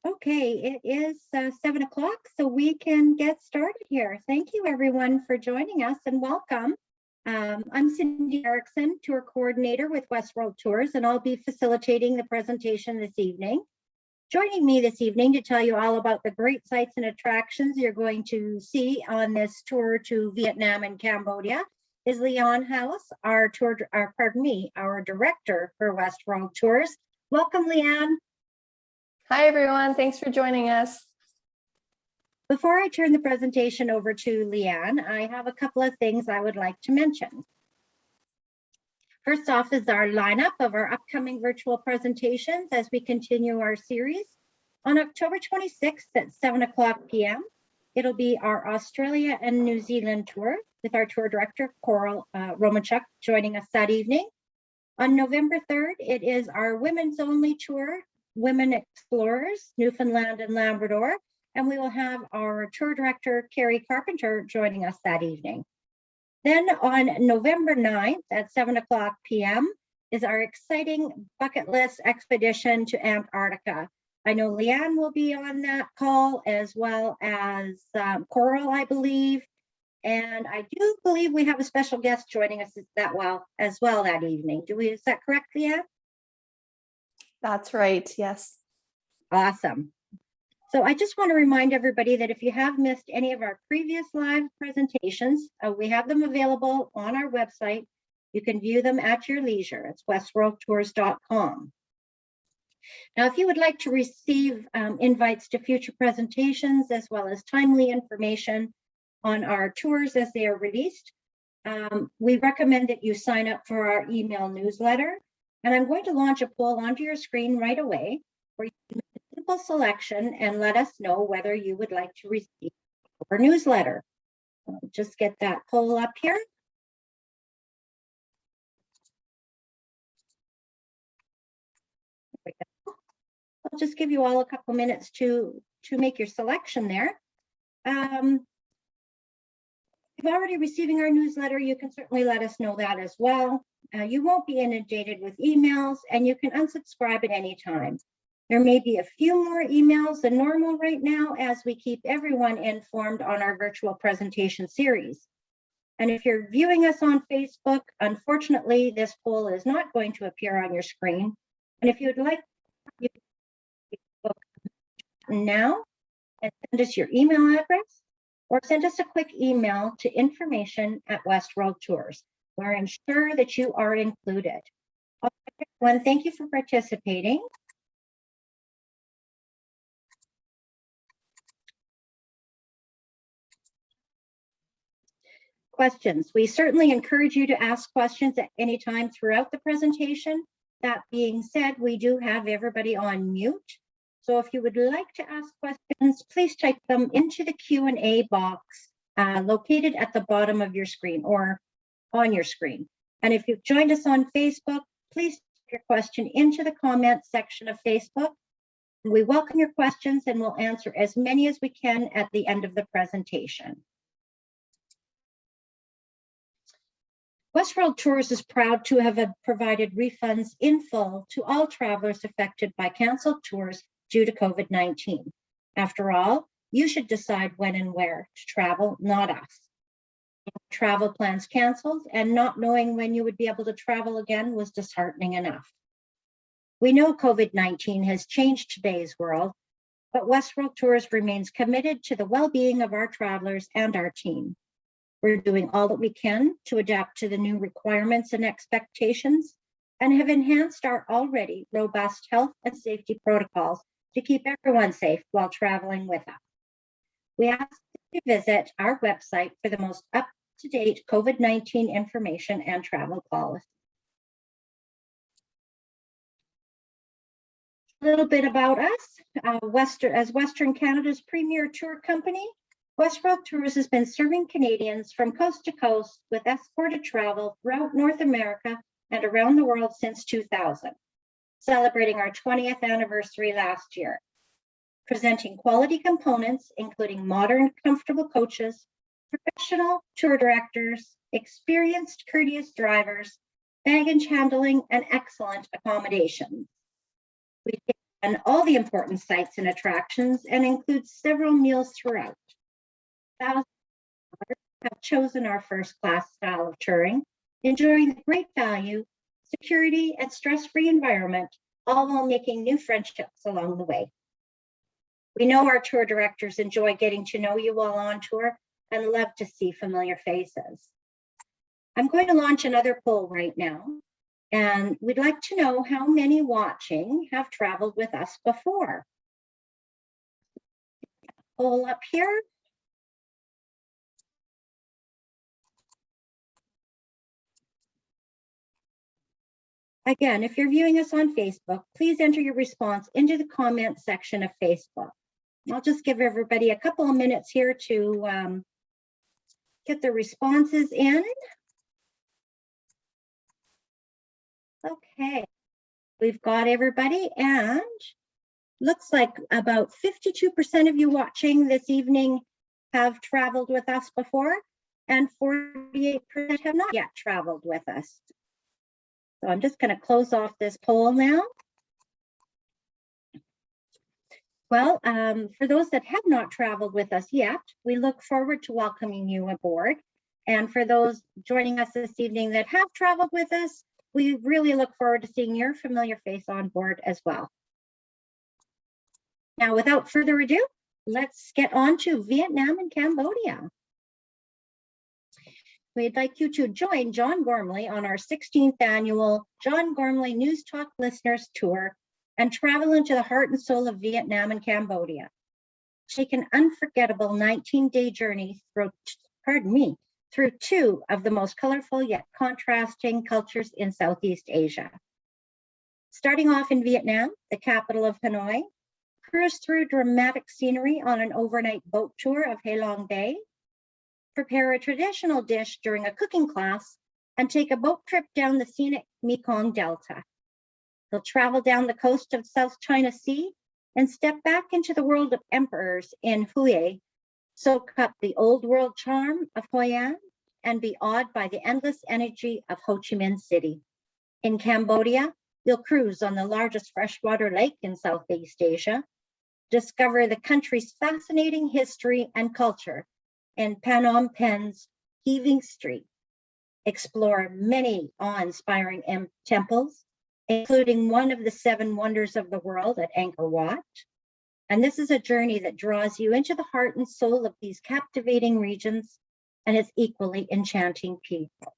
Okay, it is 7 o'clock, so we can get started here. Thank you, everyone, for joining us and welcome. I'm Cindy Erickson, Tour Coordinator with West World Tours, and I'll be facilitating the presentation this evening. Joining me this evening to tell you all about the great sites and attractions you're going to see on this tour to Vietnam and Cambodia is Leon House, our director for West World Tours. Welcome, Leanne. Hi, everyone. Thanks for joining us. Before I turn the presentation over to Leanne, I have a couple of things I would like to mention. First off is our lineup of our upcoming virtual presentations as we continue our series. On October 26th at 7 o'clock p.m., it'll be our Australia and New Zealand tour with our tour director, Coral Romachuk, joining us that evening. On November 3rd, it is our women's only tour, Women Explorers, Newfoundland and Labrador, and we will have our tour director, Carrie Carpenter, joining us that evening. Then on November 9th at 7 o'clock p.m. is our exciting bucket list expedition to Antarctica. I know Leanne will be on that call as well as Coral, I believe. And I do believe we have a special guest joining us as well that evening. Is that correct, Leanne? That's right, yes. Awesome. So I just want to remind everybody that if you have missed any of our previous live presentations, we have them available on our website. You can view them at your leisure. It's westworldtours.com. Now, if you would like to receive invites to future presentations as well as timely information on our tours as they are released, we recommend that you sign up for our email newsletter. And I'm going to launch a poll onto your screen right away where you can make a simple selection and let us know whether you would like to receive our newsletter. I'll just get that poll up here. There we go. I'll just give you all a couple minutes to make your selection there. If you're already receiving our newsletter, you can certainly let us know that as well. You won't be inundated with emails and you can unsubscribe at any time. There may be a few more emails than normal right now as we keep everyone informed on our virtual presentation series. And if you're viewing us on Facebook, unfortunately, this poll is not going to appear on your screen. And if you'd like, you can Facebook now and send us your email address or send us a quick email to information@westworldtours. We're ensure that you are included. Everyone, thank you for participating. Questions. We certainly encourage you to ask questions at any time throughout the presentation. That being said, we do have everybody on mute. So if you would like to ask questions, please type them into the Q&A box located at the bottom of your screen or on your screen. And if you've joined us on Facebook, please type your question into the comments section of Facebook. We welcome your questions and we'll answer as many as we can at the end of the presentation. Westworld Tours is proud to have provided refunds in full to all travelers affected by canceled tours due to COVID-19. After all, you should decide when and where to travel, not us. Travel plans canceled and not knowing when you would be able to travel again was disheartening enough. We know COVID-19 has changed today's world, but Westworld Tours remains committed to the well-being of our travelers and our team. We're doing all that we can to adapt to the new requirements and expectations and have enhanced our already robust health and safety protocols to keep everyone safe while traveling with us. We ask that you visit our website for the most up-to-date COVID-19 information and travel policy. A little bit about us. As Western Canada's premier tour company, Westworld Tours has been serving Canadians from coast to coast with escorted travel throughout North America and around the world since 2000, celebrating our 20th anniversary last year. Presenting quality components, including modern, comfortable coaches, professional tour directors, experienced, courteous drivers, baggage handling, and excellent accommodations. We take and all the important sites and attractions and includes several meals throughout. Thousands have chosen our first-class style of touring, enjoying the great value, security, and stress-free environment, all while making new friendships along the way. We know our tour directors enjoy getting to know you while on tour and love to see familiar faces. I'm going to launch another poll right now, and we'd like to know how many watching have traveled with us before. Poll up here. Again, if you're viewing us on Facebook, please enter your response into the comment section of Facebook. I'll just give everybody a couple of minutes here to get the responses in. Okay, we've got everybody, and looks like about 52% of you watching this evening have traveled with us before, and 48% have not yet traveled with us. So I'm just going to close off this poll now. Well, for those that have not traveled with us yet, we look forward to welcoming you aboard. And for those joining us this evening that have traveled with us, we really look forward to seeing your familiar face on board as well. Now, without further ado, let's get on to Vietnam and Cambodia. We'd like you to join John Gormley on our 16th annual John Gormley News Talk Listeners Tour and travel into the heart and soul of Vietnam and Cambodia. Take an unforgettable 19-day journey through two of the most colorful yet contrasting cultures in Southeast Asia. Starting off in Vietnam, the capital of Hanoi, cruise through dramatic scenery on an overnight boat tour of Ha Long Bay, prepare a traditional dish during a cooking class, and take a boat trip down the scenic Mekong Delta. They'll travel down the coast of South China Sea and step back into the world of emperors in Hue, soak up the old world charm of Hoi An, and be awed by the endless energy of Ho Chi Minh City. In Cambodia, you'll cruise on the largest freshwater lake in Southeast Asia, discover the country's fascinating history and culture in Phnom Penh's heaving street, explore many awe-inspiring temples, including one of the 7 wonders of the world at Angkor Wat. And this is a journey that draws you into the heart and soul of these captivating regions and its equally enchanting people.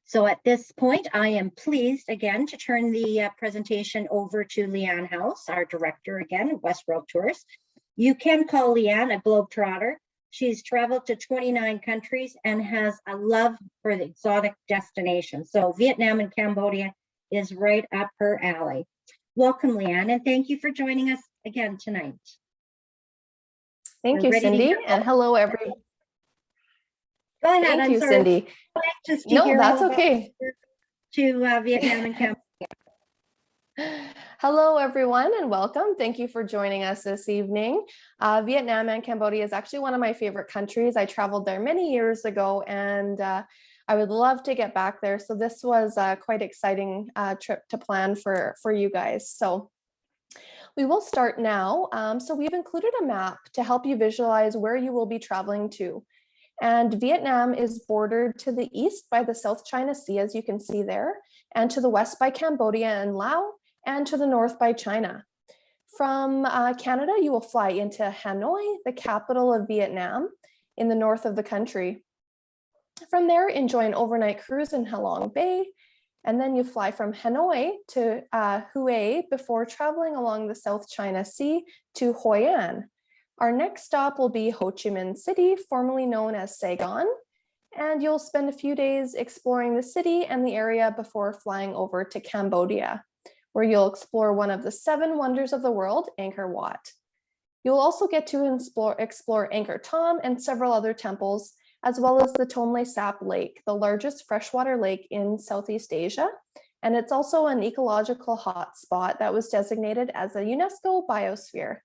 So at this point, I am pleased again to turn the presentation over to Leanne House, our director again of West World Tours. You can call Leanne a globetrotter. She's traveled to 29 countries and has a love for the exotic destinations. So Vietnam and Cambodia is right up her alley. Welcome, Leanne, and thank you for joining us again tonight. Thank you, Cindy, and hello, everyone. Go ahead. Thank I'm you, sorry. Cindy. No, that's okay. To Vietnam and Cambodia. Hello, everyone, and welcome. Thank you for joining us this evening. Vietnam and Cambodia is actually one of my favorite countries. I traveled there many years ago, and I would love to get back there. So this was a quite exciting trip to plan for you guys. So we will start now. So we've included a map to help you visualize where you will be traveling to. And Vietnam is bordered to the east by the South China Sea, as you can see there, and to the west by Cambodia and Laos, and to the north by China. From Canada, you will fly into Hanoi, the capital of Vietnam, in the north of the country. From there, enjoy an overnight cruise in Ha Long Bay, and then you fly from Hanoi to Hue before traveling along the South China Sea to Hoi An. Our next stop will be Ho Chi Minh City, formerly known as Saigon, and you'll spend a few days exploring the city and the area before flying over to Cambodia, where you'll explore one of the 7 wonders of the world, Angkor Wat. You'll also get to explore Angkor Thom and several other temples, as well as the Tonle Sap Lake, the largest freshwater lake in Southeast Asia. And it's also an ecological hotspot that was designated as a UNESCO biosphere.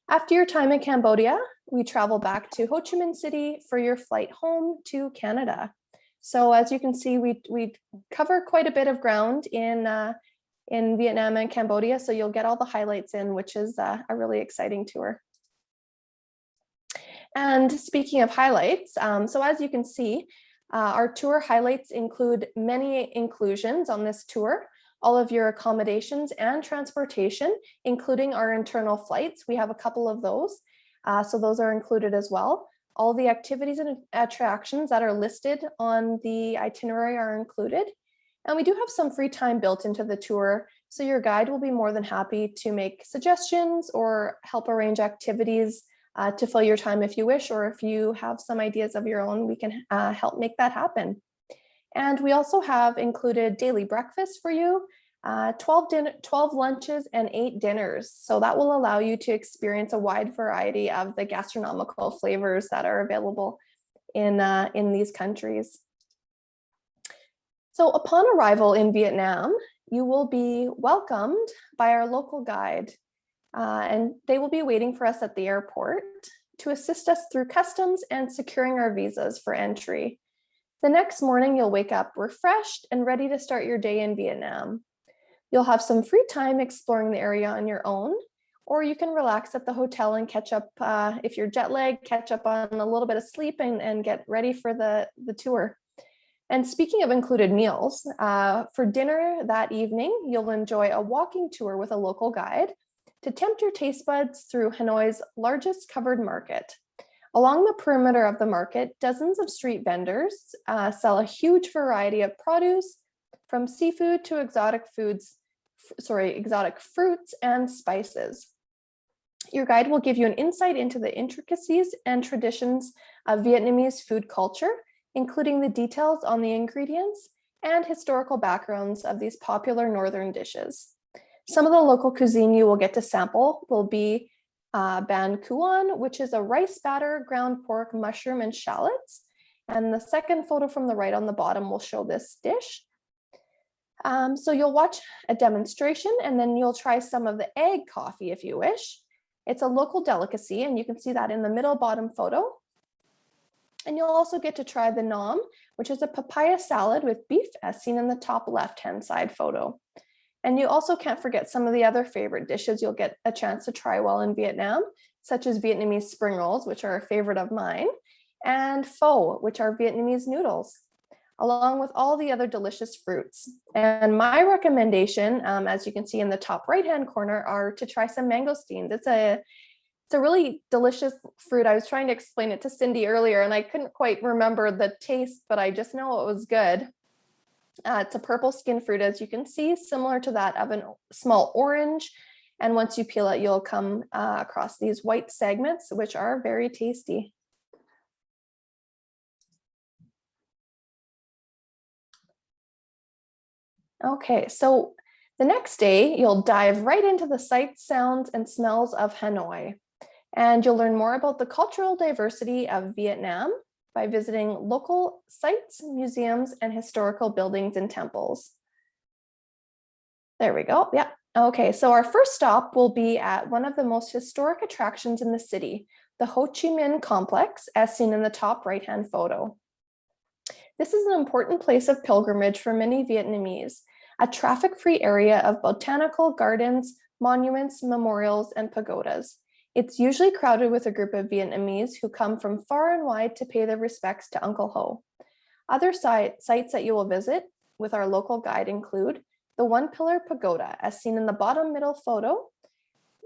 After your time in Cambodia, we travel back to Ho Chi Minh City for your flight home to Canada. So as you can see, we cover quite a bit of ground in in Vietnam and Cambodia. So you'll get all the highlights in, which is a really exciting tour. And speaking of highlights, so as you can see, our tour highlights include many inclusions on this tour, all of your accommodations and transportation, including our internal flights. We have a couple of those, so those are included as well. All the activities and attractions that are listed on the itinerary are included. And we do have some free time built into the tour, so your guide will be more than happy to make suggestions or help arrange activities to fill your time if you wish, or if you have some ideas of your own, we can help make that happen. And we also have included daily breakfast for you, 12 lunches and 8 dinners. So that will allow you to experience a wide variety of the gastronomical flavors that are available in these countries. So upon arrival in Vietnam, you will be welcomed by our local guide, and they will be waiting for us at the airport to assist us through customs and securing our visas for entry. The next morning, you'll wake up refreshed and ready to start your day in Vietnam. You'll have some free time exploring the area on your own, or you can relax at the hotel and catch up, if you're jet lagged, catch up on a little bit of sleep and get ready for the tour. And speaking of included meals, for dinner that evening, you'll enjoy a walking tour with a local guide to tempt your taste buds through Hanoi's largest covered market. Along the perimeter of the market, dozens of street vendors sell a huge variety of produce, from seafood to exotic fruits and spices. Your guide will give you an insight into the intricacies and traditions of Vietnamese food culture, including the details on the ingredients and historical backgrounds of these popular northern dishes. Some of the local cuisine you will get to sample will be ban cuon, which is a rice batter, ground pork, mushroom, and shallots. And the second photo from the right on the bottom will show this dish. So you'll watch a demonstration, and then you'll try some of the egg coffee if you wish. It's a local delicacy, and you can see that in the middle bottom photo. And you'll also get to try the nam, which is a papaya salad with beef, as seen in the top left-hand side photo. And you also can't forget some of the other favorite dishes you'll get a chance to try while in Vietnam, such as Vietnamese spring rolls, which are a favorite of mine, and pho, which are Vietnamese noodles, along with all the other delicious fruits. And my recommendation, as you can see in the top right-hand corner, are to try some mangosteens. It's a really delicious fruit. I was trying to explain it to Cindy earlier, and I couldn't quite remember the taste, but I just know it was good. It's a purple skin fruit, as you can see, similar to that of a small orange. And once you peel it, you'll come across these white segments, which are very tasty. Okay, so the next day, you'll dive right into the sights, sounds, and smells of Hanoi. And you'll learn more about the cultural diversity of Vietnam by visiting local sites, museums, and historical buildings and temples. There we go. Yeah. Okay, so our first stop will be at one of the most historic attractions in the city, the Ho Chi Minh Complex, as seen in the top right-hand photo. This is an important place of pilgrimage for many Vietnamese, a traffic-free area of botanical gardens, monuments, memorials, and pagodas. It's usually crowded with a group of Vietnamese who come from far and wide to pay their respects to Uncle Ho. Other sites that you will visit with our local guide include the One Pillar Pagoda, as seen in the bottom middle photo.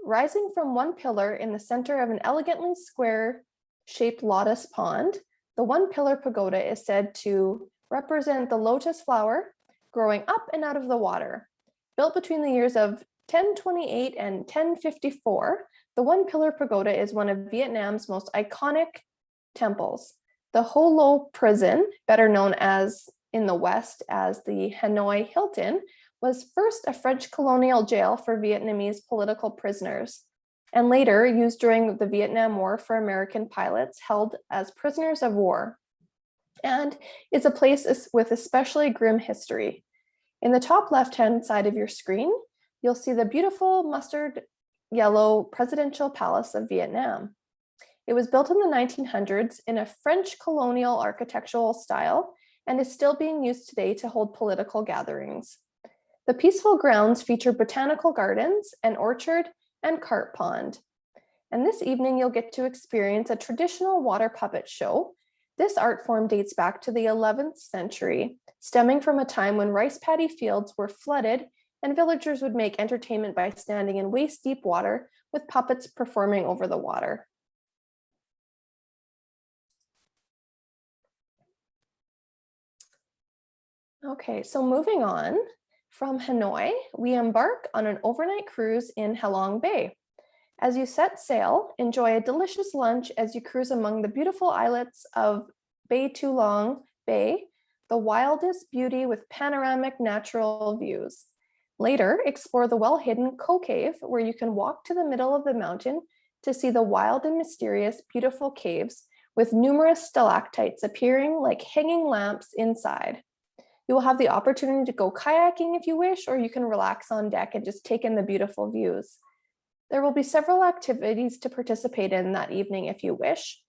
Rising from one pillar in the center of an elegantly square-shaped lotus pond, the One Pillar Pagoda is said to represent the lotus flower growing up and out of the water. Built between the years of 1028 and 1054, the One Pillar Pagoda is one of Vietnam's most iconic temples. The Ho Lo Prison, better known as in the West as the Hanoi Hilton, was first a French colonial jail for Vietnamese political prisoners, and later used during the Vietnam War for American pilots held as prisoners of war, and is a place with especially grim history. In the top left-hand side of your screen, you'll see the beautiful mustard yellow presidential palace of Vietnam. It was built in the 1900s in a French colonial architectural style and is still being used today to hold political gatherings. The peaceful grounds feature botanical gardens, an orchard, and carp pond. And this evening, you'll get to experience a traditional water puppet show. This art form dates back to the 11th century, stemming from a time when rice paddy fields were flooded and villagers would make entertainment by standing in waist-deep water with puppets performing over the water. Okay, so moving on, from Hanoi, we embark on an overnight cruise in Halong Bay. As you set sail, enjoy a delicious lunch as you cruise among the beautiful islets of Bay Tulong Bay, the wildest beauty with panoramic natural views. Later, explore the well-hidden Ko Cave, where you can walk to the middle of the mountain to see the wild and mysterious beautiful caves with numerous stalactites appearing like hanging lamps inside. You will have the opportunity to go kayaking if you wish, or you can relax on deck and just take in the beautiful views. There will be several activities to participate in that evening if you wish.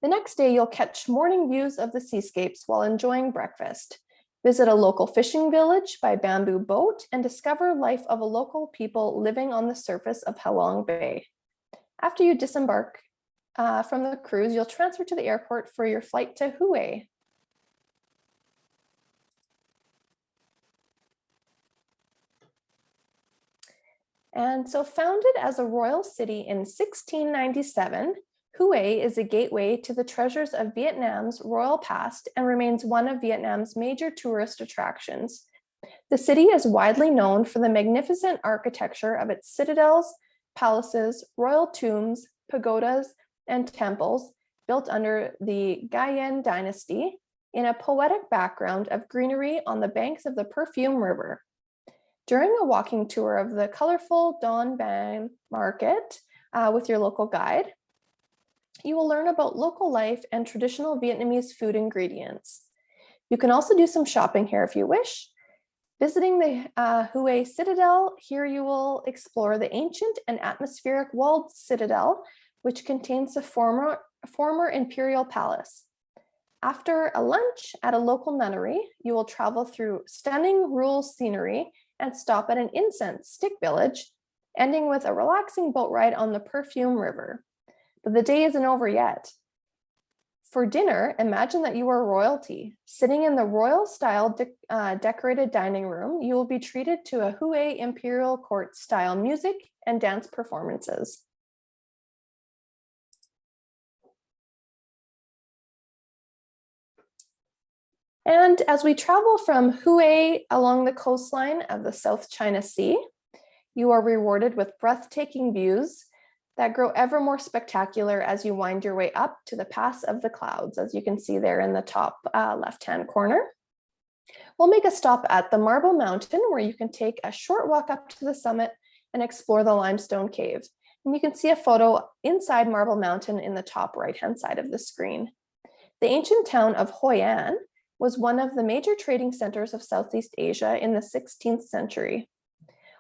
The next day, you'll catch morning views of the seascapes while enjoying breakfast. Visit a local fishing village by bamboo boat and discover life of a local people living on the surface of Halong Bay. After you disembark from the cruise, you'll transfer to the airport for your flight to Hue. And so founded as a royal city in 1697, Hue is a gateway to the treasures of Vietnam's royal past and remains one of Vietnam's major tourist attractions. The city is widely known for the magnificent architecture of its citadels, palaces, royal tombs, pagodas, and temples built under the Gayen dynasty in a poetic background of greenery on the banks of the Perfume River. During a walking tour of the colorful Don Ban Market with your local guide, you will learn about local life and traditional Vietnamese food ingredients. You can also do some shopping here if you wish. Visiting the Hue Citadel, here you will explore the ancient and atmospheric walled citadel, which contains the former imperial palace. After a lunch at a local nunnery, you will travel through stunning rural scenery and stop at an incense stick village, ending with a relaxing boat ride on the Perfume River. But the day isn't over yet. For dinner, imagine that you are royalty. Sitting in the royal-style decorated dining room, you will be treated to a Hue Imperial Court-style music and dance performances. And as we travel from Hue along the coastline of the South China Sea, you are rewarded with breathtaking views that grow ever more spectacular as you wind your way up to the Pass of the Clouds, as you can see there in the top left-hand corner. We'll make a stop at the Marble Mountain, where you can take a short walk up to the summit and explore the limestone cave. And you can see a photo inside Marble Mountain in the top right-hand side of the screen. The ancient town of Hoi An was one of the major trading centers of Southeast Asia in the 16th century.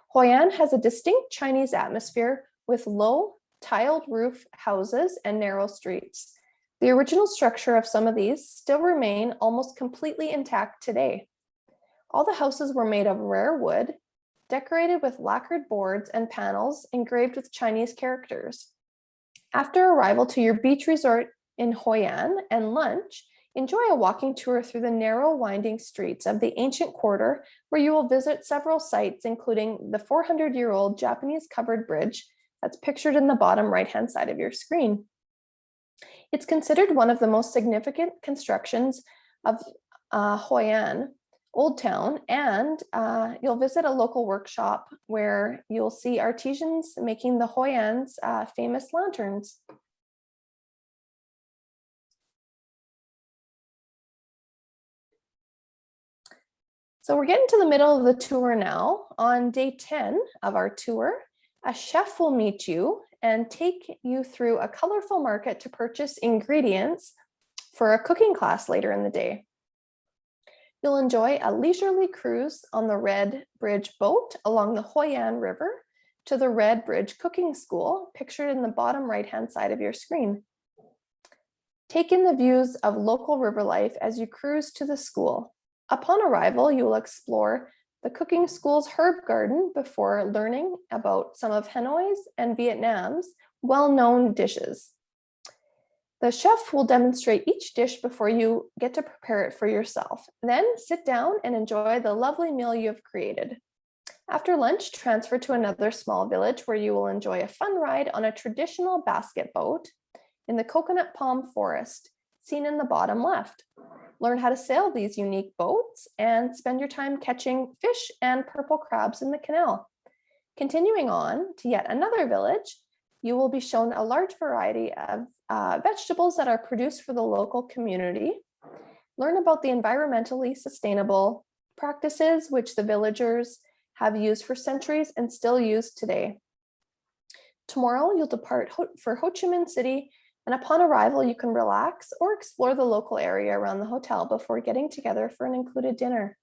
Hoi An has a distinct Chinese atmosphere with low, tiled roof houses and narrow streets. The original structure of some of these still remain almost completely intact today. All the houses were made of rare wood, decorated with lacquered boards and panels engraved with Chinese characters. After arrival to your beach resort in Hoi An and lunch, enjoy a walking tour through the narrow, winding streets of the ancient quarter, where you will visit several sites, including the 400-year-old Japanese covered bridge that's pictured in the bottom right-hand side of your screen. It's considered one of the most significant constructions of Hoi An, Old Town, and you'll visit a local workshop where you'll see artisans making the Hoi An's famous lanterns. So we're getting to the middle of the tour now. On day 10 of our tour, a chef will meet you and take you through a colorful market to purchase ingredients for a cooking class later in the day. You'll enjoy a leisurely cruise on the Red Bridge boat along the Hoi An River to the Red Bridge Cooking School, pictured in the bottom right-hand side of your screen. Take in the views of local river life as you cruise to the school. Upon arrival, you will explore the cooking school's herb garden before learning about some of Hanoi's and Vietnam's well-known dishes. The chef will demonstrate each dish before you get to prepare it for yourself. Then sit down and enjoy the lovely meal you have created. After lunch, transfer to another small village where you will enjoy a fun ride on a traditional basket boat in the coconut palm forest, seen in the bottom left. Learn how to sail these unique boats and spend your time catching fish and purple crabs in the canal. Continuing on to yet another village, you will be shown a large variety of vegetables that are produced for the local community. Learn about the environmentally sustainable practices which the villagers have used for centuries and still use today. Tomorrow, you'll depart for Ho Chi Minh City, and upon arrival, you can relax or explore the local area around the hotel before getting together for an included dinner.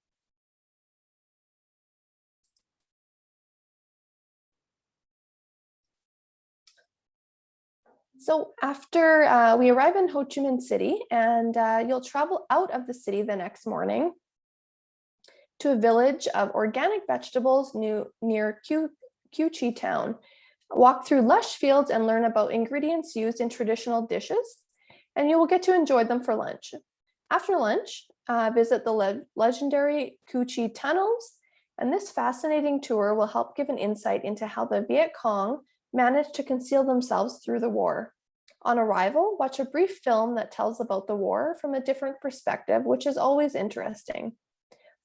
So after we arrive in Ho Chi Minh City, and you'll travel out of the city the next morning to a village of organic vegetables near Cu Chi town. Walk through lush fields and learn about ingredients used in traditional dishes, and you will get to enjoy them for lunch. After lunch, visit the legendary Cu Chi tunnels, and this fascinating tour will help give an insight into how the Viet Cong managed to conceal themselves through the war. On arrival, watch a brief film that tells about the war from a different perspective, which is always interesting.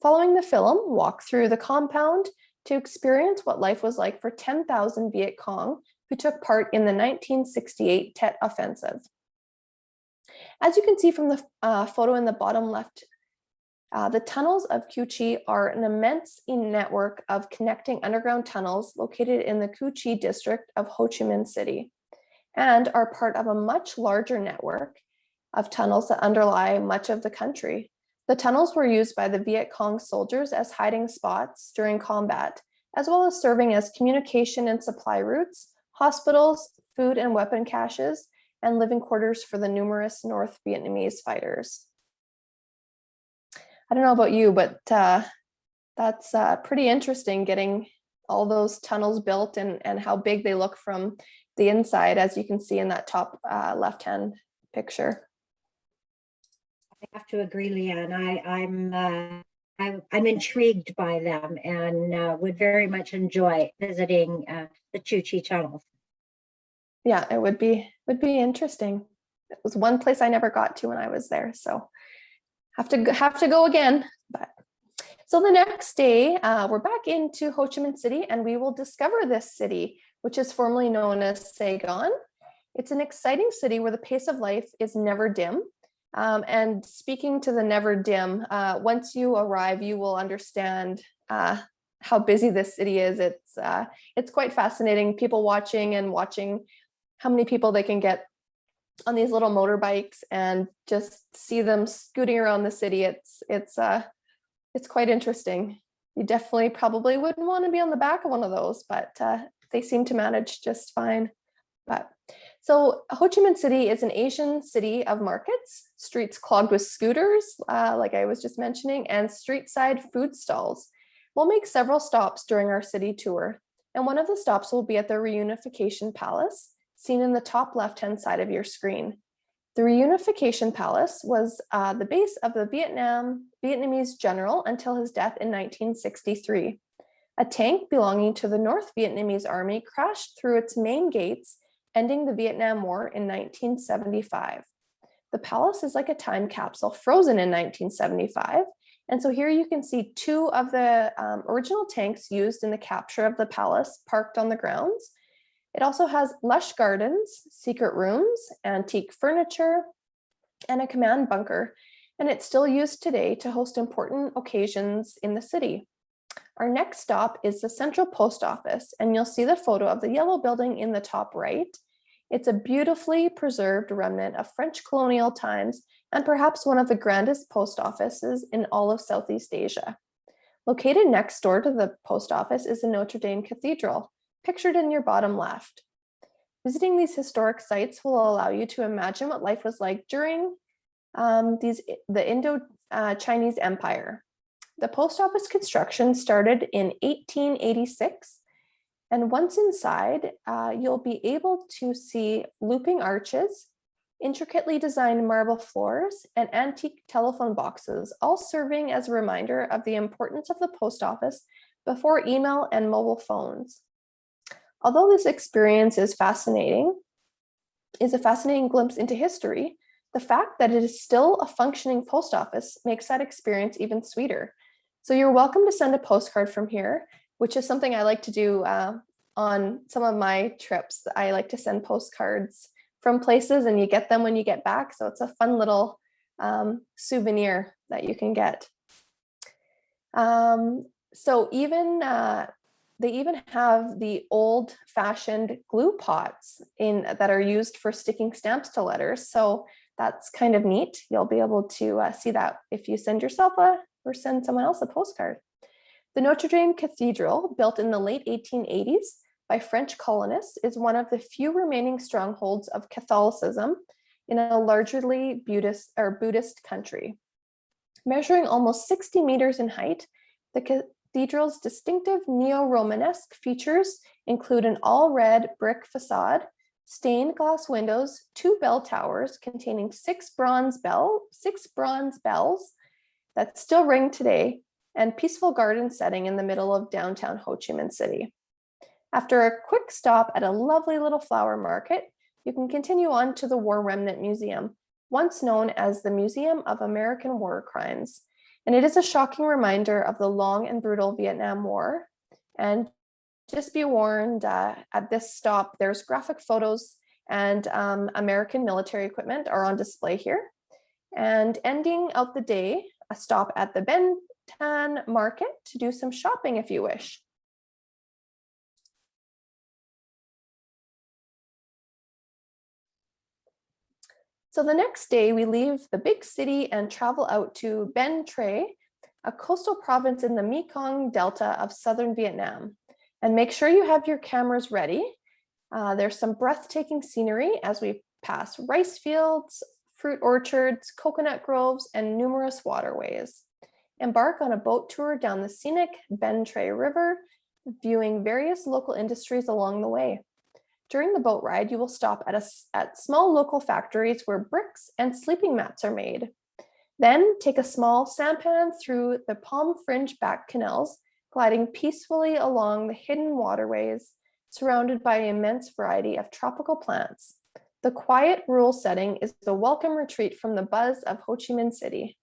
Following the film, walk through the compound to experience what life was like for 10,000 Viet Cong who took part in the 1968 Tet Offensive. As you can see from the photo in the bottom left, the tunnels of Cu Chi are an immense network of connecting underground tunnels located in the Cu Chi district of Ho Chi Minh City, and are part of a much larger network of tunnels that underlie much of the country. The tunnels were used by the Viet Cong soldiers as hiding spots during combat, as well as serving as communication and supply routes, hospitals, food and weapon caches, and living quarters for the numerous North Vietnamese fighters. I don't know about you, but that's pretty interesting, getting all those tunnels built and how big they look from the inside, as you can see in that top left-hand picture. I have to agree, Leanne. I'm intrigued by them and would very much enjoy visiting the Chu Chi tunnels. Yeah, it would be interesting. It was one place I never got to when I was there, so have to go again. But so the next day, we're back into Ho Chi Minh City, and we will discover this city, which is formerly known as Saigon. It's an exciting city where the pace of life is never dim. And speaking to the never dim, once you arrive, you will understand how busy this city is. It's quite fascinating. People watching how many people they can get on these little motorbikes and just see them scooting around the city. It's quite interesting. You definitely probably wouldn't want to be on the back of one of those, but they seem to manage just fine. So Ho Chi Minh City is an Asian city of markets, streets clogged with scooters, like I was just mentioning, and street side food stalls. We'll make several stops during our city tour, and one of the stops will be at the Reunification Palace, seen in the top left-hand side of your screen. The Reunification Palace was the base of the Vietnamese general until his death in 1963. A tank belonging to the North Vietnamese Army crashed through its main gates, ending the Vietnam War in 1975. The palace is like a time capsule frozen in 1975. And so here you can see two of the original tanks used in the capture of the palace parked on the grounds. It also has lush gardens, secret rooms, antique furniture, and a command bunker. And it's still used today to host important occasions in the city. Our next stop is the Central Post Office, and you'll see the photo of the yellow building in the top right. It's a beautifully preserved remnant of French colonial times and perhaps one of the grandest post offices in all of Southeast Asia. Located next door to the post office is the Notre Dame Cathedral, pictured in your bottom left. Visiting these historic sites will allow you to imagine what life was like during the Indo-Chinese Empire. The post office construction started in 1886. And once inside, you'll be able to see looping arches, intricately designed marble floors, and antique telephone boxes, all serving as a reminder of the importance of the post office before email and mobile phones. Although this experience is a fascinating glimpse into history, the fact that it is still a functioning post office makes that experience even sweeter. So you're welcome to send a postcard from here, which is something I like to do on some of my trips. I like to send postcards from places, and you get them when you get back. So it's a fun little souvenir that you can get. So they even have the old-fashioned glue pots that are used for sticking stamps to letters. So that's kind of neat. You'll be able to see that if you send yourself or send someone else a postcard. The Notre Dame Cathedral, built in the late 1880s by French colonists, is one of the few remaining strongholds of Catholicism in a largely Buddhist country. Measuring almost 60 meters in height, the cathedral's distinctive neo-Romanesque features include an all-red brick facade, stained glass windows, 2 bell towers containing 6 bronze bells that still ring today, and peaceful garden setting in the middle of downtown Ho Chi Minh City. After a quick stop at a lovely little flower market, you can continue on to the War Remnant Museum, once known as the Museum of American War Crimes. And it is a shocking reminder of the long and brutal Vietnam War. And just be warned, at this stop, there's graphic photos and American military equipment are on display here. And ending out the day, a stop at the Ben Tan Market to do some shopping if you wish. So the next day, we leave the big city and travel out to Ben Tre, a coastal province in the Mekong Delta of southern Vietnam. And make sure you have your cameras ready. There's some breathtaking scenery as we pass rice fields, fruit orchards, coconut groves, and numerous waterways. Embark on a boat tour down the scenic Ben Tre River, viewing various local industries along the way. During the boat ride, you will stop at small local factories where bricks and sleeping mats are made. Then take a small sampan through the palm fringe back canals, gliding peacefully along the hidden waterways, surrounded by an immense variety of tropical plants. The quiet rural setting is the welcome retreat from the buzz of Ho Chi Minh City.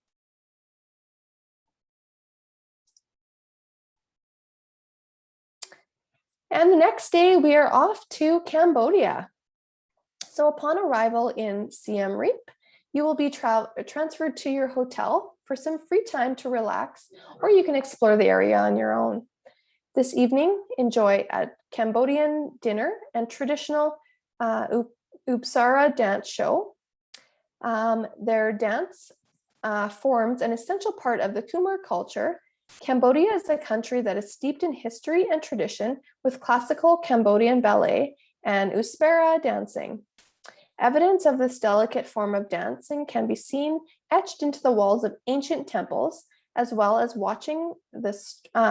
And the next day, we are off to Cambodia. So upon arrival in Siem Reap, you will be transferred to your hotel for some free time to relax, or you can explore the area on your own. This evening, enjoy a Cambodian dinner and traditional Upsara dance show. Their dance forms an essential part of the Khmer culture. Cambodia is a country that is steeped in history and tradition with classical Cambodian ballet and Uspara dancing. Evidence of this delicate form of dancing can be seen etched into the walls of ancient temples, as well as watching the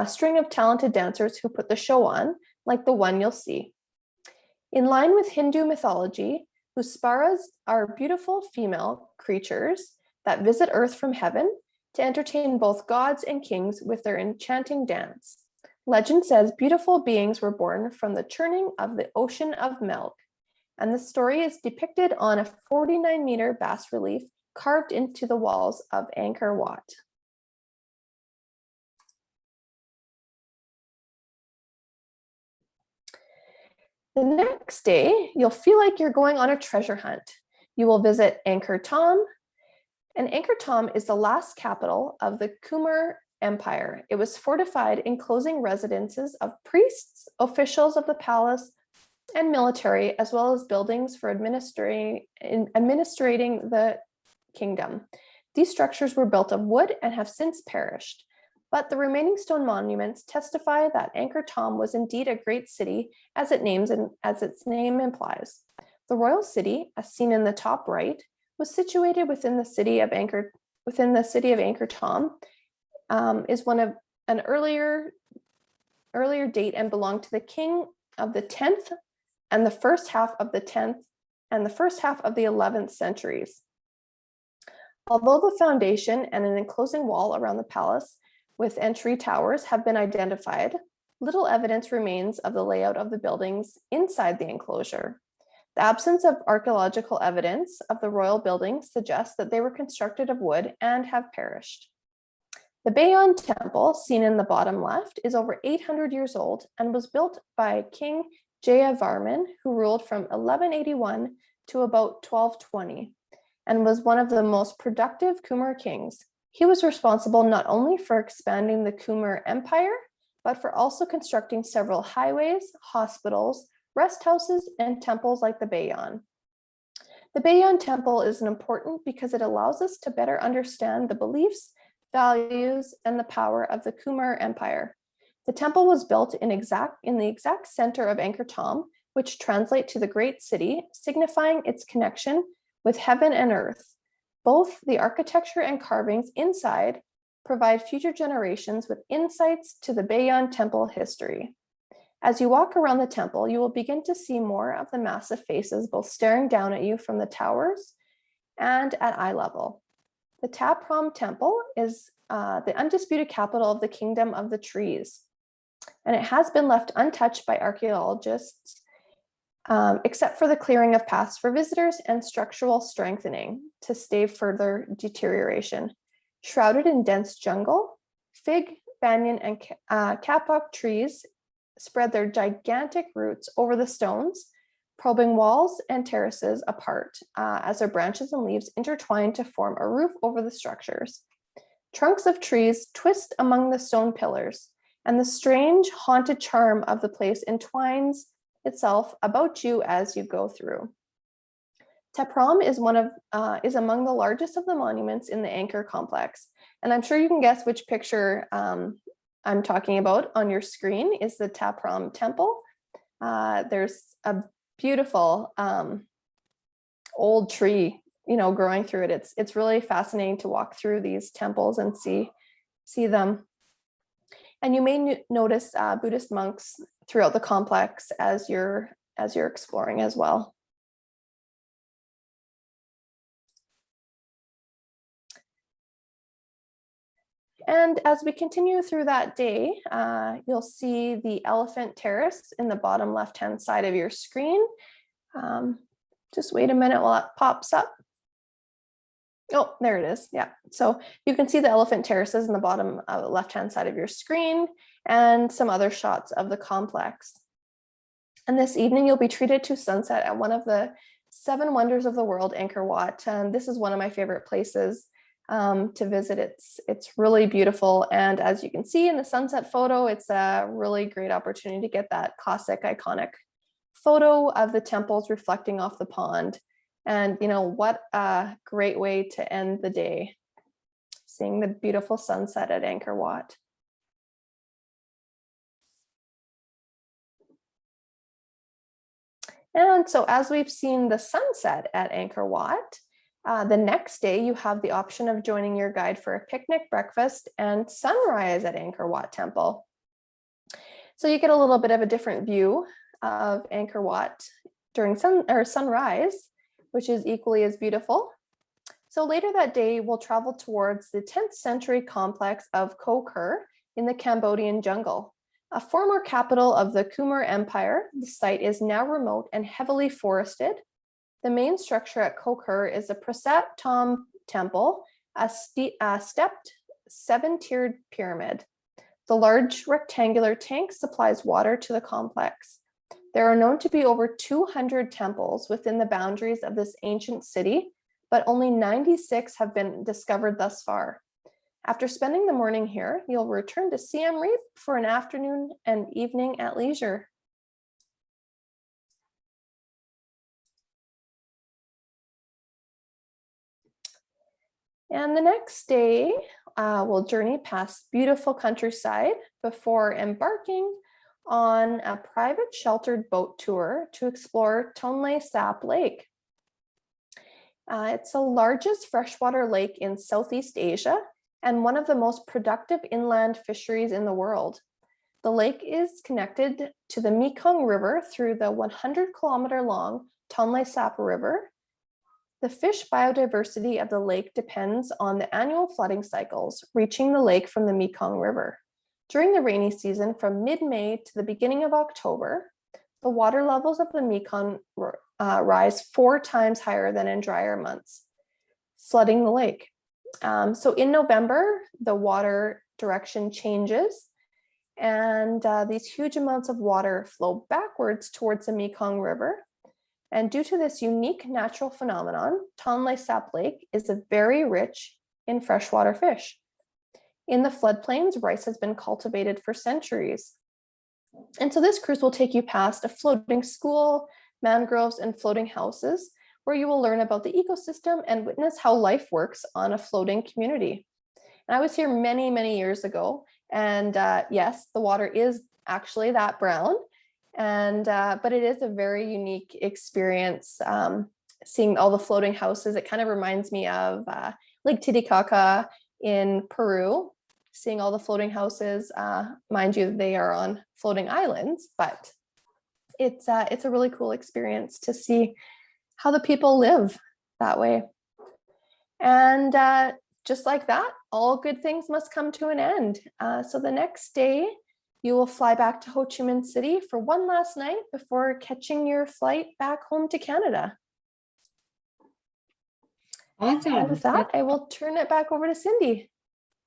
string of talented dancers who put the show on, like the one you'll see. In line with Hindu mythology, Usparas are beautiful female creatures that visit Earth from heaven to entertain both gods and kings with their enchanting dance. Legend says beautiful beings were born from the churning of the ocean of milk, and the story is depicted on a 49-meter bas-relief carved into the walls of Angkor Wat. The next day, you'll feel like you're going on a treasure hunt. You will visit Angkor Thom, and Angkor Thom is the last capital of the Khmer Empire. It was fortified, enclosing residences of priests, officials of the palace, and military, as well as buildings for administrating the kingdom. These structures were built of wood and have since perished, but the remaining stone monuments testify that Angkor Thom was indeed a great city, as its name implies. The royal city, as seen in the top right, was situated within the city of Angkor Thom, is one of an earlier date and belonged to the king of the 10th and the first half of the 10th and the first half of the 11th centuries. Although the foundation and an enclosing wall around the palace with entry towers have been identified, little evidence remains of the layout of the buildings inside the enclosure. The absence of archaeological evidence of the royal buildings suggests that they were constructed of wood and have perished. The Bayon Temple, seen in the bottom left, is over 800 years old and was built by King Jayavarman, who ruled from 1181 to about 1220, and was one of the most productive Khmer kings. He was responsible not only for expanding the Khmer Empire, but for also constructing several highways, hospitals, rest houses, and temples like the Bayon. The Bayon Temple is important because it allows us to better understand the beliefs, values, and the power of the Khmer Empire. The temple was built in the exact center of Angkor Thom, which translates to the great city, signifying its connection with heaven and earth. Both the architecture and carvings inside provide future generations with insights to the Bayon Temple history. As you walk around the temple, you will begin to see more of the massive faces, both staring down at you from the towers and at eye level. The Ta Prohm Temple is the undisputed capital of the Kingdom of the Trees, and it has been left untouched by archaeologists, except for the clearing of paths for visitors and structural strengthening to stave further deterioration. Shrouded in dense jungle, fig, banyan, and kapok trees spread their gigantic roots over the stones, probing walls and terraces apart as their branches and leaves intertwine to form a roof over the structures. Trunks of trees twist among the stone pillars, and the strange, haunted charm of the place entwines itself about you as you go through. Ta Prohm is among the largest of the monuments in the Angkor complex, and I'm sure you can guess which picture I'm talking about on your screen is the Ta Prohm Temple. There's a beautiful old tree, growing through it. It's really fascinating to walk through these temples and see them. And you may notice Buddhist monks throughout the complex as you're exploring as well. And as we continue through that day, you'll see the elephant terrace in the bottom left-hand side of your screen. Just wait a minute while it pops up. Oh, there it is. Yeah. So you can see the elephant terraces in the bottom left-hand side of your screen and some other shots of the complex. And this evening, you'll be treated to sunset at one of the 7 wonders of the world, Angkor Wat. And this is one of my favorite places to visit. It's really beautiful. And as you can see in the sunset photo, it's a really great opportunity to get that classic, iconic photo of the temples reflecting off the pond. And what a great way to end the day, seeing the beautiful sunset at Angkor Wat. And so as we've seen the sunset at Angkor Wat, the next day you have the option of joining your guide for a picnic, breakfast, and sunrise at Angkor Wat Temple. So you get a little bit of a different view of Angkor Wat during sunrise, which is equally as beautiful. So later that day, we'll travel towards the 10th century complex of Koh Ker in the Cambodian jungle. A former capital of the Khmer Empire, the site is now remote and heavily forested. The main structure at Koh Ker is a Prasat Thom temple, a stepped 7-tiered pyramid. The large rectangular tank supplies water to the complex. There are known to be over 200 temples within the boundaries of this ancient city, but only 96 have been discovered thus far. After spending the morning here, you'll return to Siem Reap for an afternoon and evening at leisure. And the next day, we'll journey past beautiful countryside before embarking on a private sheltered boat tour to explore Tonle Sap Lake. It's the largest freshwater lake in Southeast Asia and one of the most productive inland fisheries in the world. The lake is connected to the Mekong River through the 100-kilometer long Tonle Sap River. The fish biodiversity of the lake depends on the annual flooding cycles reaching the lake from the Mekong River. During the rainy season, from mid-May to the beginning of October, the water levels of the Mekong rise 4 times higher than in drier months, flooding the lake. So in November, the water direction changes, and these huge amounts of water flow backwards towards the Mekong River. And due to this unique natural phenomenon, Tonle Sap Lake is very rich in freshwater fish. In the floodplains, rice has been cultivated for centuries. And so this cruise will take you past a floating school, mangroves, and floating houses, where you will learn about the ecosystem and witness how life works on a floating community. And I was here many, many years ago, and yes, the water is actually that brown, and but it is a very unique experience, seeing all the floating houses. It kind of reminds me of Lake Titicaca in Peru, seeing all the floating houses. Mind you, they are on floating islands, but it's a really cool experience to see how the people live that way. And just like that, all good things must come to an end. So the next day, you will fly back to Ho Chi Minh City for one last night before catching your flight back home to Canada. Awesome. And with that, I will turn it back over to Cindy.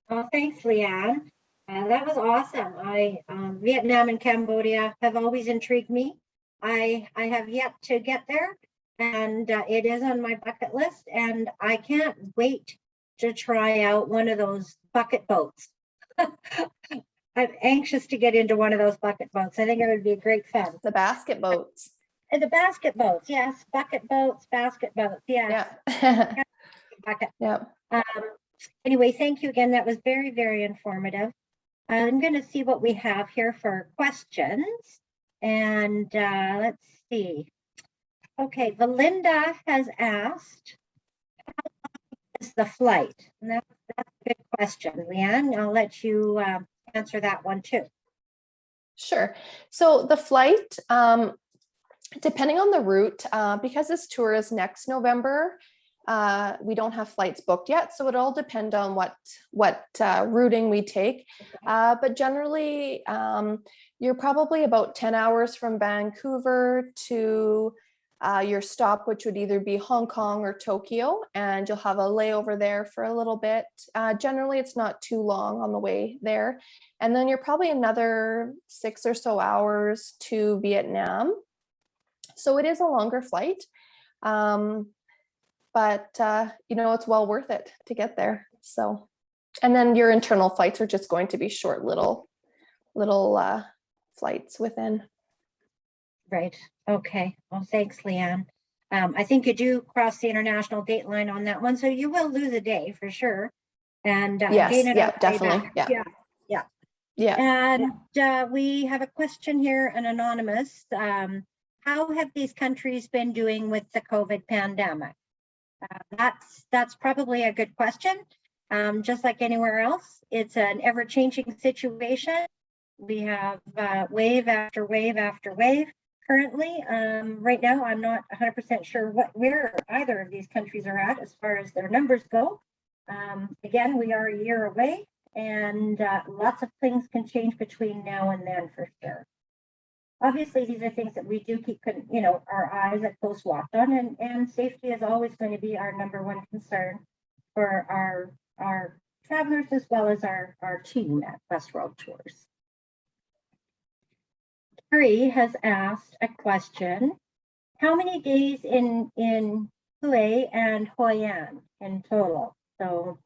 Well, thanks, Leanne. That was awesome. Vietnam and Cambodia have always intrigued me. I have yet to get there, and it is on my bucket list, and I can't wait to try out one of those bucket boats. I'm anxious to get into one of those bucket boats. I think it would be great fun. The basket boats. And the basket boats, yes. Bucket boats, basket boats, yes. Yeah. Bucket. Yeah. Anyway, thank you again. That was very, very informative. I'm going to see what we have here for questions. And let's see. Okay, Belinda has asked, how long is the flight? And that's a good question, Leanne. I'll let you answer that one too. Sure. So the flight, depending on the route, because this tour is next November, we don't have flights booked yet, so it all depend on what routing we take. But generally, you're probably about 10 hours from Vancouver to your stop, which would either be Hong Kong or Tokyo, and you'll have a layover there for a little bit. Generally, it's not too long on the way there. And then you're probably another 6 or so hours to Vietnam. So it is a longer flight. But it's well worth it to get there. So, and then your internal flights are just going to be short little flights within. Right. Okay. Well, thanks, Leanne. I think you do cross the international date line on that one, so you will lose a day for sure. And yes, yeah, definitely. Yeah. And we have a question here, an anonymous. How have these countries been doing with the COVID pandemic? That's probably a good question. Just like anywhere else, it's an ever-changing situation. We have wave after wave after wave currently. Right now, I'm not 100% sure where either of these countries are at as far as their numbers go. Again, we are a year away, and lots of things can change between now and then for sure. Obviously, these are things that we do keep, our eyes at close watch on, and safety is always going to be our number one concern for our travelers as well as our team at West World Tours. Carrie has asked a question: how many days in Hue and Hoi An in total? So,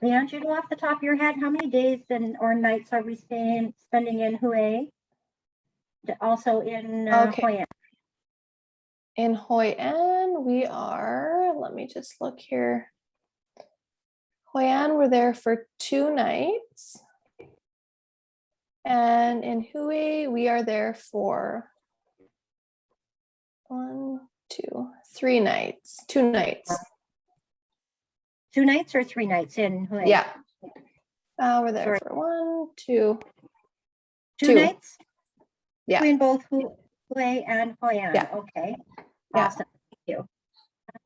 Leanne, do you know off the top of your head how many days or nights are we spending in Hue? Also in Hoi An. In Hoi An, we are, let me just look here. Hoi An, we're there for 2 nighs. And in Hue, we are there for 1, 2, 3 nights. 2 nights. 2 nights or 3 nights in Hue? Yeah, We're there Sorry. for 1, 2. Two nights? Yeah. Between both Hue and Hoi An. Yeah. Okay. Yeah. Awesome. Thank you.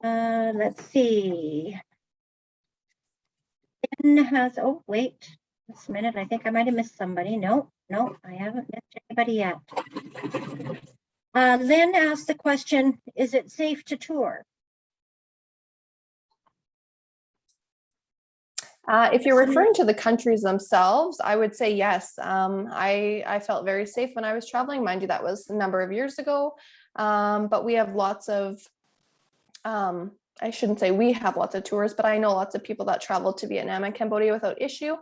Let's see. Ben has, oh, wait, just a minute. I think I might have missed somebody. No, I haven't missed anybody yet. Lynn asked the question, is it safe to tour? If you're referring to the countries themselves, I would say yes. I felt very safe when I was traveling. Mind you, that was a number of years ago. But we have lots of, I shouldn't say we have lots of tours, but I know lots of people that travel to Vietnam and Cambodia without issue.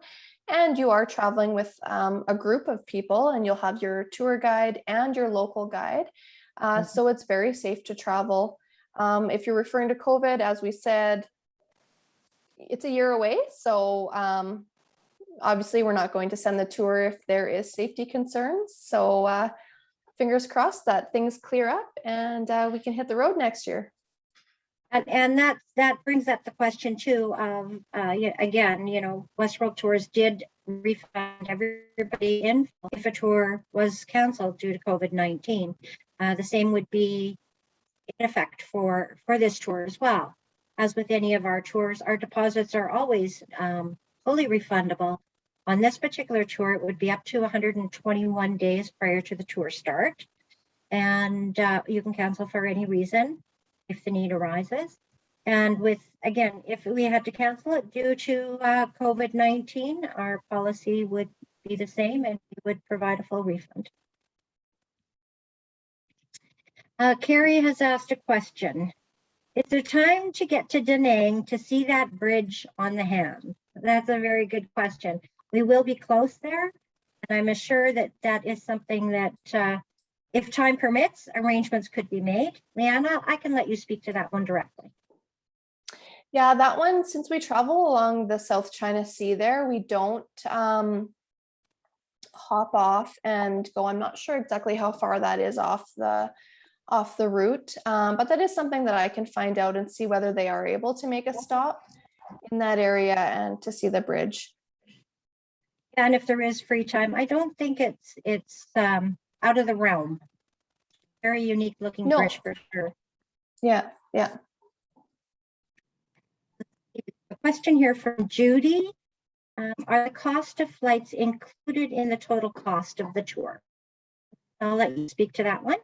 And you are traveling with a group of people, and you'll have your tour guide and your local guide. So it's very safe to travel. If you're referring to COVID, as we said, it's a year away. So obviously we're not going to send the tour if there is safety concerns. So fingers crossed that things clear up and we can hit the road next year. And that brings up the question too. Again, Westworld Tours did refund everybody in if a tour was canceled due to COVID-19. The same would be in effect for this tour as well. As with any of our tours, our deposits are always fully refundable. On this particular tour, it would be up to 121 days prior to the tour start. And you can cancel for any reason if the need arises. And again, if we had to cancel it due to COVID-19, our policy would be the same and we would provide a full refund. Carrie has asked a question. Is there time to get to Da Nang to see that bridge on the Ham? That's a very good question. We will be close there, and I'm sure that is something that, if time permits, arrangements could be made. Leanna, I can let you speak to that one directly. Yeah, that one, since we travel along the South China Sea there, we don't hop off and go. I'm not sure exactly how far that is off the route, but that is something that I can find out and see whether they are able to make a stop in that area and to see the bridge. And if there is free time, I don't think it's out of the realm. Very unique looking bridge for sure. Yeah. A question here from Judy. Are the cost of flights included in the total cost of the tour? I'll let you speak to that one.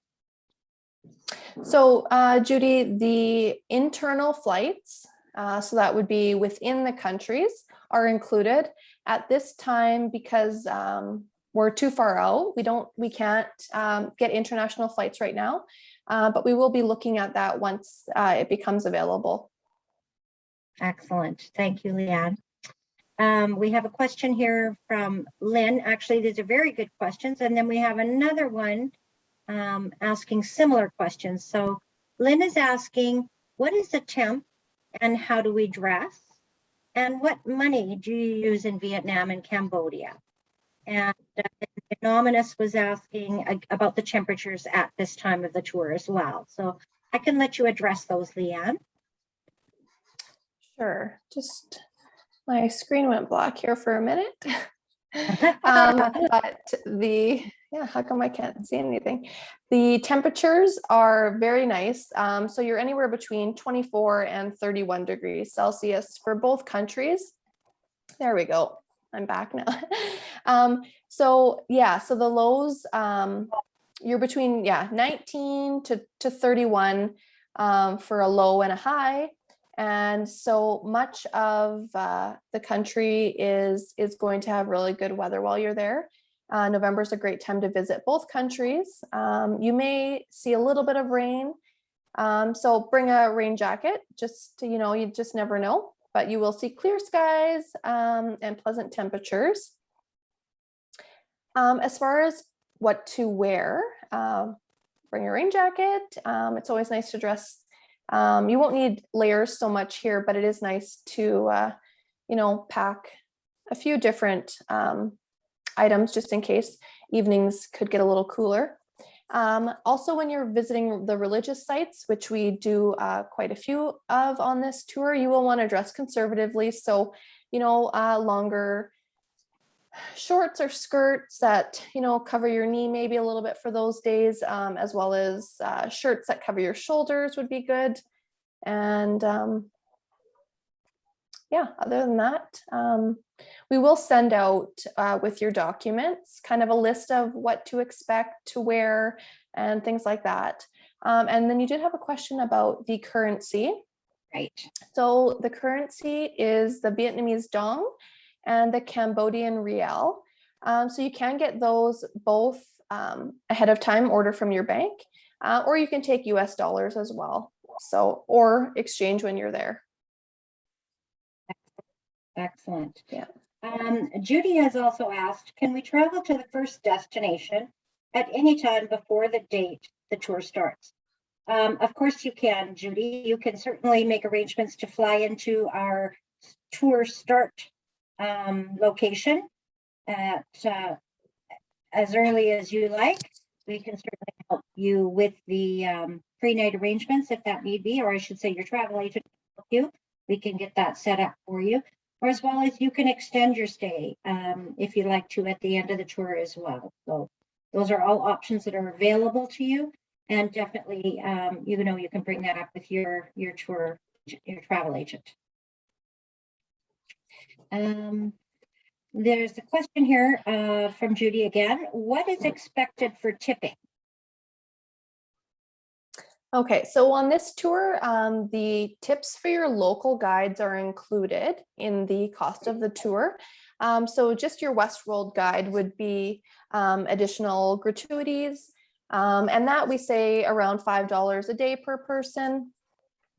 So Judy, the internal flights, so that would be within the countries, are included at this time because we're too far out. We can't get international flights right now, but we will be looking at that once it becomes available. Excellent. Thank you, Leanne. We have a question here from Lynn. Actually, these are very good questions. And then we have another one asking similar questions. So Lynn is asking, what is a temp and how do we dress? And what money do you use in Vietnam and Cambodia? And Anonymous was asking about the temperatures at this time of the tour as well. So I can let you address those, Leanne. Sure. Just my screen went black here for a minute. But how come I can't see anything? The temperatures are very nice. So you're anywhere between 24 and 31 degrees Celsius for both countries. There we go. I'm back now. So the lows, you're between 19 to 31 for a low and a high. And so much of the country is going to have really good weather while you're there. November is a great time to visit both countries. You may see a little bit of rain. So bring a rain jacket, you just never know, but you will see clear skies and pleasant temperatures. As far as what to wear, bring a rain jacket. It's always nice to dress. You won't need layers so much here, but it is nice to, pack a few different items just in case evenings could get a little cooler. Also, when you're visiting the religious sites, which we do quite a few of on this tour, you will want to dress conservatively. So longer shorts or skirts that, cover your knee maybe a little bit for those days, as well as shirts that cover your shoulders would be good. And yeah, other than that, we will send out with your documents kind of a list of what to expect to wear and things like that. And then you did have a question about the currency. Right. So the currency is the Vietnamese dong and the Cambodian riel. So you can get those both ahead of time, order from your bank, or you can take US dollars as well. So, or exchange when you're there. Excellent. Yeah. Judy has also asked, can we travel to the first destination at any time before the date the tour starts? Of course you can, Judy. You can certainly make arrangements to fly into our tour start location at as early as you like. We can certainly help you with the pre-night arrangements if that need be, or I should say your travel agent can help you. We can get that set up for you, or as well as you can extend your stay if you'd like to at the end of the tour as well. So those are all options that are available to you. And definitely, you can bring that up with your travel agent. There's a question here from Judy again. What is expected for tipping? Okay, so on this tour, the tips for your local guides are included in the cost of the tour. So just your Westworld guide would be additional gratuities, and that we say around $5 a day per person,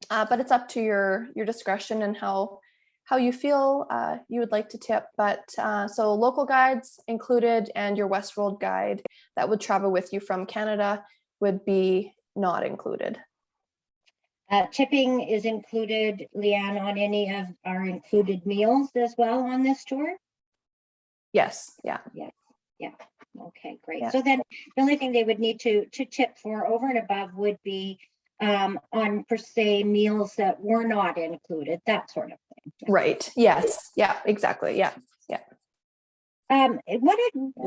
but it's up to your discretion and how you feel you would like to tip. But so local guides included, and your Westworld guide that would travel with you from Canada would be not included. Tipping is included, Leanne, on any of our included meals as well on this tour? Yes. Yeah. Yeah. Okay, great. Yeah. So then the only thing they would need to tip for over and above would be on per se meals that were not included, that sort of thing. Right. Yes. Yeah, exactly. Yeah.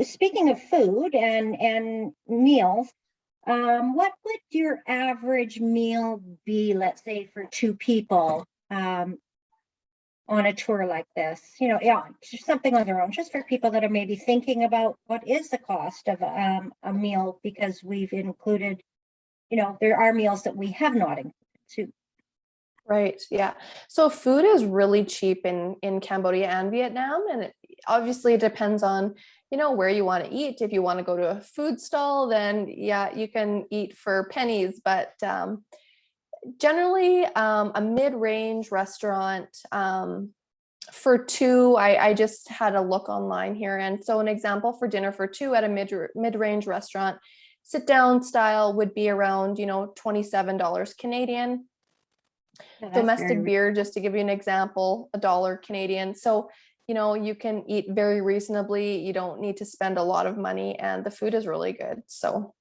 Speaking of food and meals, what would your average meal be, let's say, for two people on a tour like this? Just something on their own, just for people that are maybe thinking about what is the cost of a meal, because we've included, there are meals that we have not included too. Right. Yeah. So food is really cheap in Cambodia and Vietnam, and it obviously depends on where you want to eat. If you want to go to a food stall, then yeah, you can eat for pennies. But generally, a mid-range restaurant for two, I just had a look online here, and so an example for dinner for two at a mid-range restaurant, sit down style, would be around $27 Canadian. Domestic beer, just to give you an example, $1 Canadian. So, you can eat very reasonably. You don't need to spend a lot of money, and the food is really good. So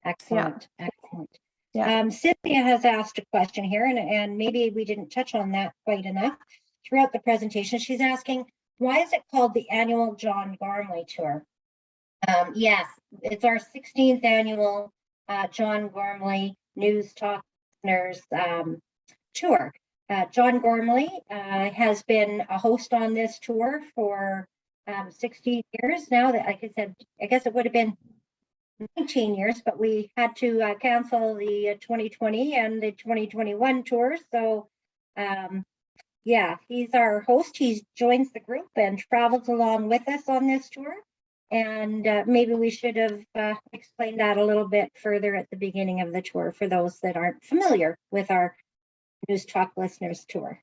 excellent. Yeah. Excellent. Yeah. Cynthia has asked a question here, and maybe we didn't touch on that quite enough throughout the presentation. She's asking, why is it called the annual John Gormley Tour? Yes, it's our 16th annual John Gormley News Talk Listeners tour. John Gormley has been a host on this tour for 16 years now. That, like I said, I guess it would have been 19 years, but we had to cancel the 2020 and the 2021 tours. So yeah, he's our host. He joins the group and travels along with us on this tour. And maybe we should have explained that a little bit further at the beginning of the tour for those that aren't familiar with our News Talk Listeners tour.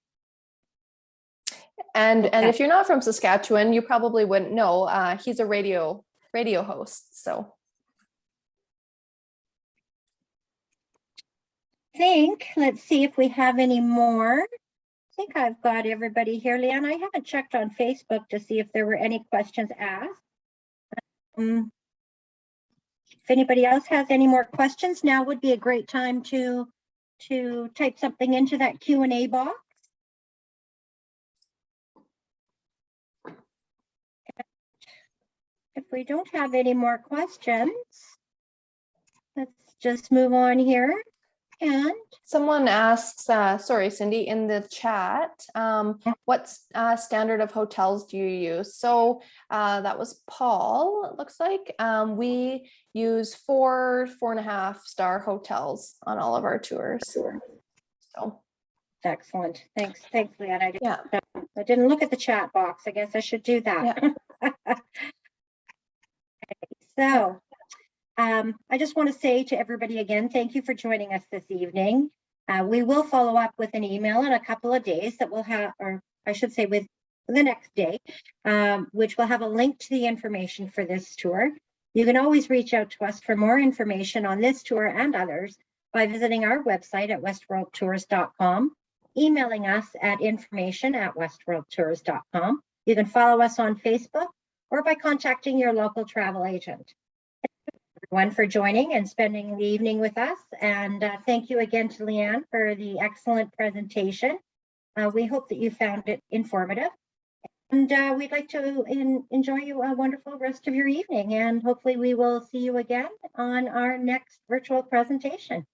And if you're not from Saskatchewan, you probably wouldn't know. He's a radio host. So let's see if we have any more. I think I've got everybody here. Leanne, I haven't checked on Facebook to see if there were any questions asked. If anybody else has any more questions, now would be a great time to type something into that Q&A box. If we don't have any more questions, let's just move on here. And Someone asks, sorry, Cindy, in the chat, what standard of hotels do you use? So that was Paul, it looks like. We use 4.5 star hotels on all of our tours. So excellent. Thanks, Leanne. yeah. I didn't look at the chat box. I guess I should do that. Yeah. So I just want to say to everybody again, thank you for joining us this evening. We will follow up with an email in a couple of days that will have, or I should say with the next day, which will have a link to the information for this tour. You can always reach out to us for more information on this tour and others by visiting our website at westworldtours.com, emailing us at information@westworldtours.com. You can follow us on Facebook or by contacting your local travel agent. Everyone for joining and spending the evening with us. And thank you again to Leanne for the excellent presentation. We hope that you found it informative. And we'd like to enjoy you a wonderful rest of your evening. And hopefully we will see you again on our next virtual presentation.